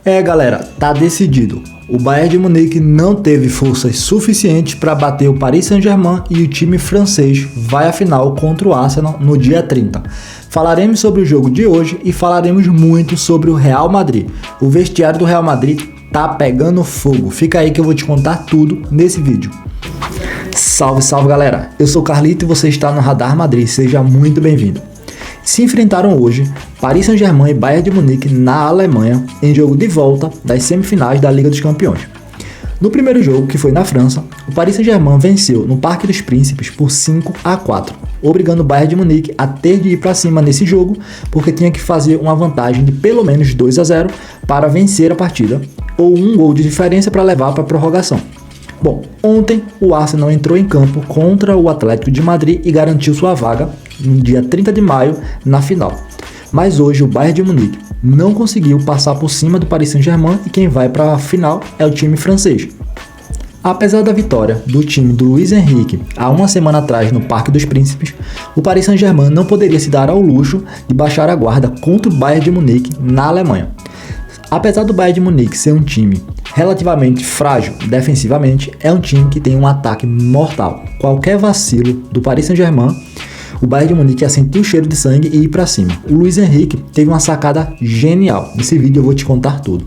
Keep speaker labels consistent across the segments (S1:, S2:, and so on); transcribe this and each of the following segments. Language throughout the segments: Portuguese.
S1: Galera, tá decidido. O Bayern de Munique não teve forças suficientes para bater o Paris Saint-Germain e o time francês vai à final contra o Arsenal no dia 30. Falaremos sobre o jogo de hoje e falaremos muito sobre o Real Madrid. O vestiário do Real Madrid tá pegando fogo. Fica aí que eu vou te contar tudo nesse vídeo. Salve, salve galera! Eu sou o Carlito e você está no Radar Madrid. Seja muito bem-vindo. Se enfrentaram hoje Paris Saint-Germain e Bayern de Munique na Alemanha em jogo de volta das semifinais da Liga dos Campeões. No primeiro jogo, que foi na França, o Paris Saint-Germain venceu no Parque dos Príncipes por 5-4, obrigando o Bayern de Munique a ter de ir para cima nesse jogo, porque tinha que fazer uma vantagem de pelo menos 2-0 para vencer a partida, ou um gol de diferença para levar para a prorrogação. Bom, ontem o Arsenal entrou em campo contra o Atlético de Madrid e garantiu sua vaga no dia 30 de maio na final. Mas hoje o Bayern de Munique não conseguiu passar por cima do Paris Saint-Germain e quem vai para a final é o time francês. Apesar da vitória do time do Luiz Henrique há uma semana atrás no Parque dos Príncipes, o Paris Saint-Germain não poderia se dar ao luxo de baixar a guarda contra o Bayern de Munique na Alemanha. Apesar do Bayern de Munique ser um time relativamente frágil defensivamente, é um time que tem um ataque mortal. Qualquer vacilo do Paris Saint-Germain, o Bayern de Munique ia sentir o cheiro de sangue e ir para cima. O Luiz Henrique teve uma sacada genial. Nesse vídeo eu vou te contar tudo.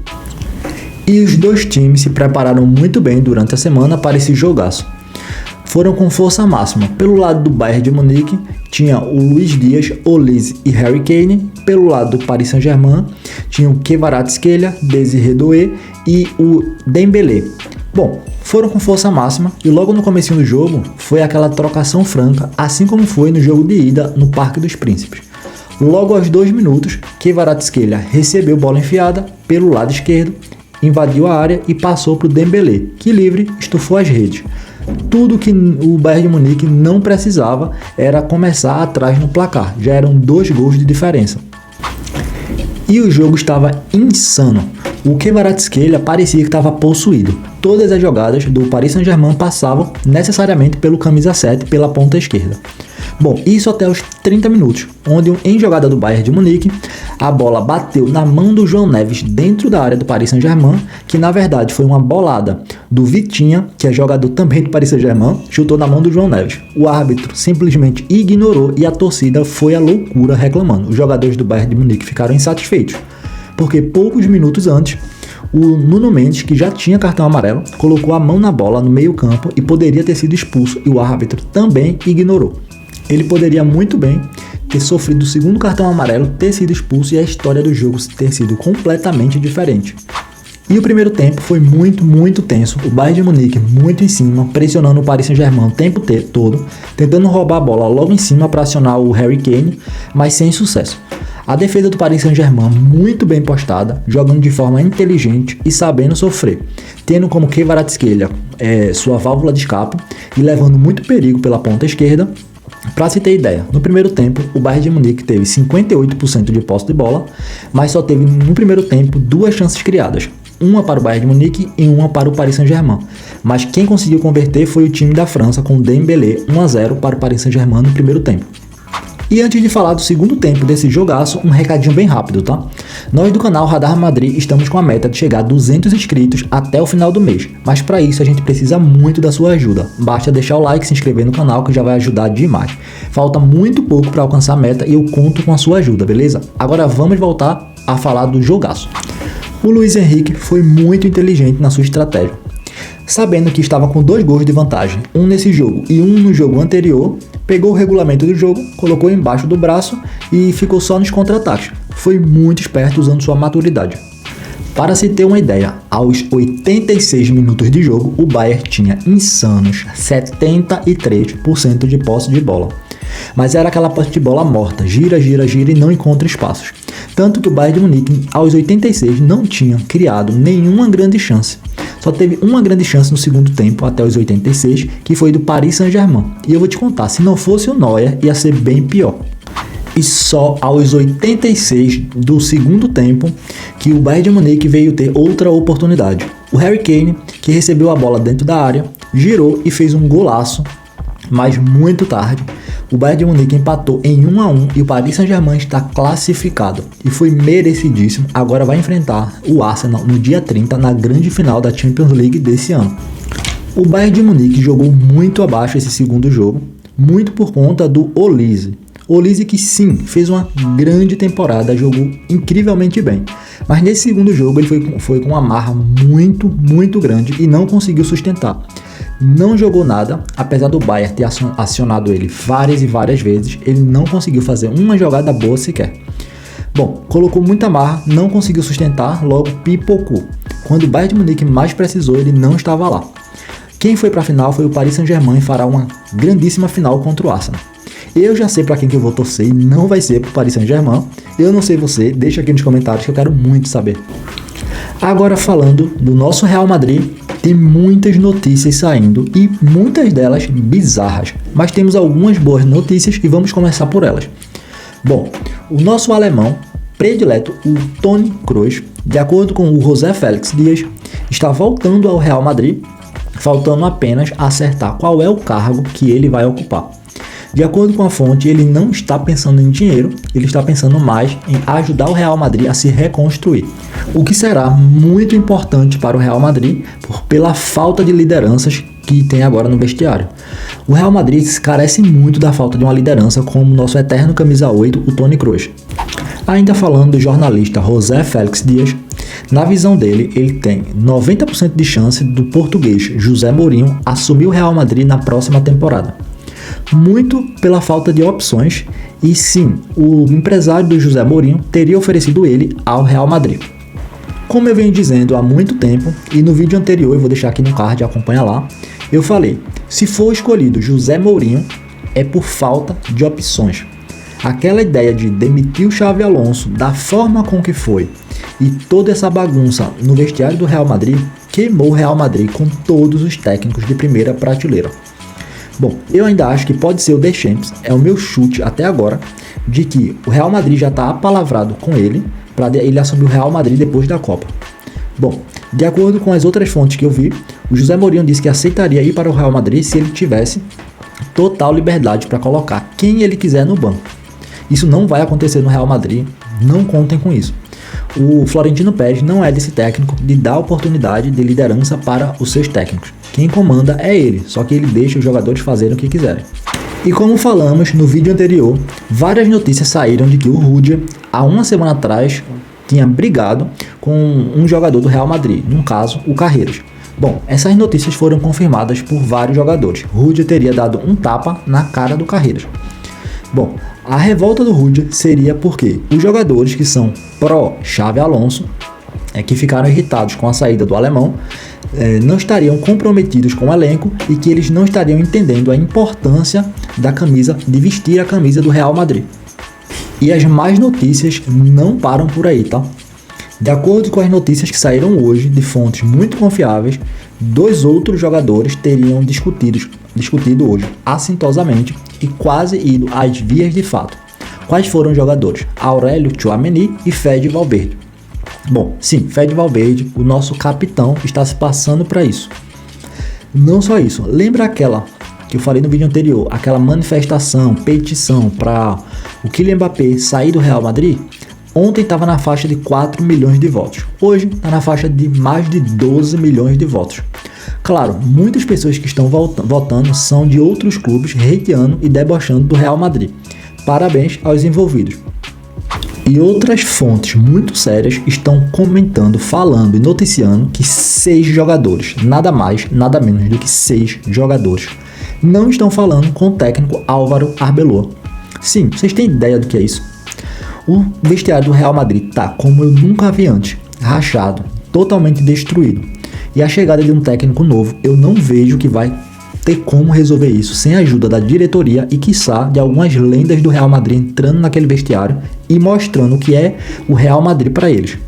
S1: E os dois times se prepararam muito bem durante a semana para esse jogaço. Foram com força máxima. Pelo lado do Bayern de Munique, tinha o Luis Dias, Olise e Harry Kane. Pelo lado do Paris Saint-Germain, tinha o Kvaratskhelia, Désiré Doué e o Dembélé. Bom, foram com força máxima e logo no comecinho do jogo foi aquela trocação franca, assim como foi no jogo de ida no Parque dos Príncipes. Logo aos 2 minutos, Kvaratskhelia recebeu bola enfiada pelo lado esquerdo, invadiu a área e passou para o Dembélé, que livre estufou as redes. Tudo que o Bayern de Munique não precisava era começar atrás no placar, já eram 2 gols de diferença. E o jogo estava insano. O Kvaratskhelia parecia que estava possuído. Todas as jogadas do Paris Saint-Germain passavam necessariamente pelo camisa 7 pela ponta esquerda. Bom, isso até os 30 minutos, onde em jogada do Bayern de Munique, a bola bateu na mão do João Neves dentro da área do Paris Saint-Germain, que na verdade foi uma bolada do Vitinha, que é jogador também do Paris Saint-Germain, chutou na mão do João Neves. O árbitro simplesmente ignorou e a torcida foi à loucura reclamando. Os jogadores do Bayern de Munique ficaram insatisfeitos, porque poucos minutos antes, o Nuno Mendes, que já tinha cartão amarelo, colocou a mão na bola no meio campo e poderia ter sido expulso e o árbitro também ignorou. Ele poderia muito bem ter sofrido o segundo cartão amarelo, ter sido expulso e a história do jogo ter sido completamente diferente. E o primeiro tempo foi muito tenso, o Bayern de Munique muito em cima, pressionando o Paris Saint-Germain o tempo todo, tentando roubar a bola logo em cima para acionar o Harry Kane, mas sem sucesso. A defesa do Paris Saint-Germain muito bem postada, jogando de forma inteligente e sabendo sofrer, tendo como Kvaratskhelia sua válvula de escape e levando muito perigo pela ponta esquerda. Para se ter ideia, no primeiro tempo o Bayern de Munique teve 58% de posse de bola, mas só teve no primeiro tempo 2 chances criadas, uma para o Bayern de Munique e uma para o Paris Saint-Germain. Mas quem conseguiu converter foi o time da França com Dembélé 1-0 para o Paris Saint-Germain no primeiro tempo. E antes de falar do segundo tempo desse jogaço, um recadinho bem rápido, tá? Nós do canal Radar Madrid estamos com a meta de chegar a 200 inscritos até o final do mês, mas para isso a gente precisa muito da sua ajuda. Basta deixar o like e se inscrever no canal que já vai ajudar demais. Falta muito pouco para alcançar a meta e eu conto com a sua ajuda, beleza? Agora vamos voltar a falar do jogaço. O Luiz Henrique foi muito inteligente na sua estratégia. Sabendo que estava com 2 gols de vantagem, um nesse jogo e um no jogo anterior, pegou o regulamento do jogo, colocou embaixo do braço e ficou só nos contra-ataques. Foi muito esperto usando sua maturidade. Para se ter uma ideia, aos 86 minutos de jogo, o Bayern tinha insanos 73% de posse de bola. Mas era aquela posse de bola morta, gira e não encontra espaços. Tanto que o Bayern de Munique, aos 86, não tinha criado nenhuma grande chance. Só teve uma grande chance no segundo tempo, até os 86, que foi do Paris Saint-Germain. E eu vou te contar, se não fosse o Neuer, ia ser bem pior. E só aos 86 do segundo tempo que o Bayern de Munique veio ter outra oportunidade. O Harry Kane, que recebeu a bola dentro da área, girou e fez um golaço, mas muito tarde. O Bayern de Munique empatou em 1-1 e o Paris Saint-Germain está classificado e foi merecidíssimo. Agora vai enfrentar o Arsenal no dia 30 na grande final da Champions League desse ano. O Bayern de Munique jogou muito abaixo esse segundo jogo, muito por conta do Olise. Olise que sim, fez uma grande temporada, jogou incrivelmente bem. Mas nesse segundo jogo ele foi com uma marra muito grande e não conseguiu sustentar. Não jogou nada, apesar do Bayern ter acionado ele várias e várias vezes, ele não conseguiu fazer uma jogada boa sequer. Bom, colocou muita marra, não conseguiu sustentar, logo pipocou. Quando o Bayern de Munique mais precisou, ele não estava lá. Quem foi para a final foi o Paris Saint-Germain e fará uma grandíssima final contra o Arsenal. Eu já sei para quem que eu vou torcer e não vai ser para o Paris Saint-Germain. Eu não sei você, deixa aqui nos comentários que eu quero muito saber. Agora falando do nosso Real Madrid, tem muitas notícias saindo e muitas delas bizarras, mas temos algumas boas notícias e vamos começar por elas. Bom, o nosso alemão predileto, o Toni Kroos, de acordo com o José Félix Dias, está voltando ao Real Madrid, faltando apenas acertar qual é o cargo que ele vai ocupar. De acordo com a fonte, ele não está pensando em dinheiro, ele está pensando mais em ajudar o Real Madrid a se reconstruir, o que será muito importante para o Real Madrid pela falta de lideranças que tem agora no vestiário. O Real Madrid carece muito da falta de uma liderança como nosso eterno camisa 8, o Toni Kroos. Ainda falando do jornalista José Félix Dias, na visão dele, ele tem 90% de chance do português José Mourinho assumir o Real Madrid na próxima temporada. Muito pela falta de opções, e sim, o empresário do José Mourinho teria oferecido ele ao Real Madrid. Como eu venho dizendo há muito tempo, e no vídeo anterior, eu vou deixar aqui no card, acompanha lá, eu falei, se for escolhido José Mourinho, é por falta de opções. Aquela ideia de demitir o Xabi Alonso da forma com que foi, e toda essa bagunça no vestiário do Real Madrid, queimou o Real Madrid com todos os técnicos de primeira prateleira. Bom, eu ainda acho que pode ser o Deschamps, é o meu chute até agora, de que o Real Madrid já está apalavrado com ele, para ele assumir o Real Madrid depois da Copa. Bom, de acordo com as outras fontes que eu vi, o José Mourinho disse que aceitaria ir para o Real Madrid se ele tivesse total liberdade para colocar quem ele quiser no banco. Isso não vai acontecer no Real Madrid, não contem com isso. O Florentino Pérez não é desse técnico de dar oportunidade de liderança para os seus técnicos. Quem comanda é ele, só que ele deixa os jogadores fazerem o que quiserem. E como falamos no vídeo anterior, várias notícias saíram de que o Rudiger, há uma semana atrás, tinha brigado com um jogador do Real Madrid, no caso, o Carreiras. Bom, essas notícias foram confirmadas por vários jogadores. Rudiger teria dado um tapa na cara do Carreiras. Bom, a revolta do Rudiger seria porque os jogadores que são pró-Xabi Alonso, que ficaram irritados com a saída do alemão, não estariam comprometidos com o elenco e que eles não estariam entendendo a importância da camisa, de vestir a camisa do Real Madrid. E as más notícias não param por aí, tá? De acordo com as notícias que saíram hoje de fontes muito confiáveis, 2 outros jogadores teriam discutido hoje assintosamente e quase ido às vias de fato. Quais foram os jogadores? Aurélio Tchouaméni e Fede Valverde. Bom, sim, Fede Valverde, o nosso capitão, está se passando para isso. Não só isso, lembra aquela que eu falei no vídeo anterior, aquela manifestação, petição para o Kylian Mbappé sair do Real Madrid? Ontem estava na faixa de 4 milhões de votos, hoje está na faixa de mais de 12 milhões de votos. Claro, muitas pessoas que estão votando são de outros clubes hateando e debochando do Real Madrid. Parabéns aos envolvidos. E outras fontes muito sérias estão comentando, falando e noticiando que 6 jogadores, nada mais, nada menos do que 6 jogadores, não estão falando com o técnico Álvaro Arbeloa. Sim, vocês têm ideia do que é isso? O vestiário do Real Madrid tá como eu nunca vi antes, rachado, totalmente destruído. E a chegada de um técnico novo, eu não vejo que vai ter como resolver isso sem a ajuda da diretoria e, quiçá, de algumas lendas do Real Madrid entrando naquele vestiário e mostrando o que é o Real Madrid para eles.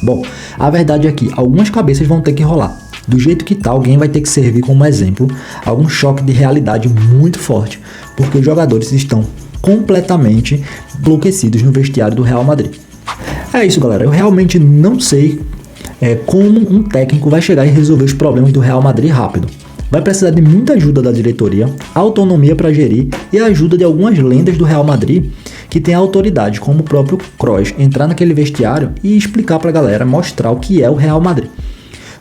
S1: Bom, a verdade é que algumas cabeças vão ter que rolar. Do jeito que tá, alguém vai ter que servir como exemplo, algum choque de realidade muito forte, porque os jogadores estão completamente enlouquecidos no vestiário do Real Madrid. É isso, galera. Eu realmente não sei como um técnico vai chegar e resolver os problemas do Real Madrid rápido. Vai precisar de muita ajuda da diretoria, autonomia para gerir e a ajuda de algumas lendas do Real Madrid que tem autoridade, como o próprio Kroos, entrar naquele vestiário e explicar para a galera, mostrar o que é o Real Madrid.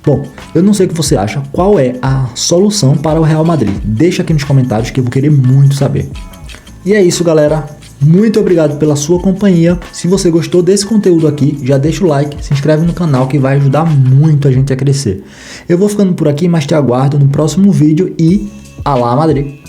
S1: Bom, eu não sei o que você acha, qual é a solução para o Real Madrid? Deixa aqui nos comentários que eu vou querer muito saber. E é isso, galera. Muito obrigado pela sua companhia. Se você gostou desse conteúdo aqui, já deixa o like, se inscreve no canal que vai ajudar muito a gente a crescer. Eu vou ficando por aqui, mas te aguardo no próximo vídeo e Alá Madrid!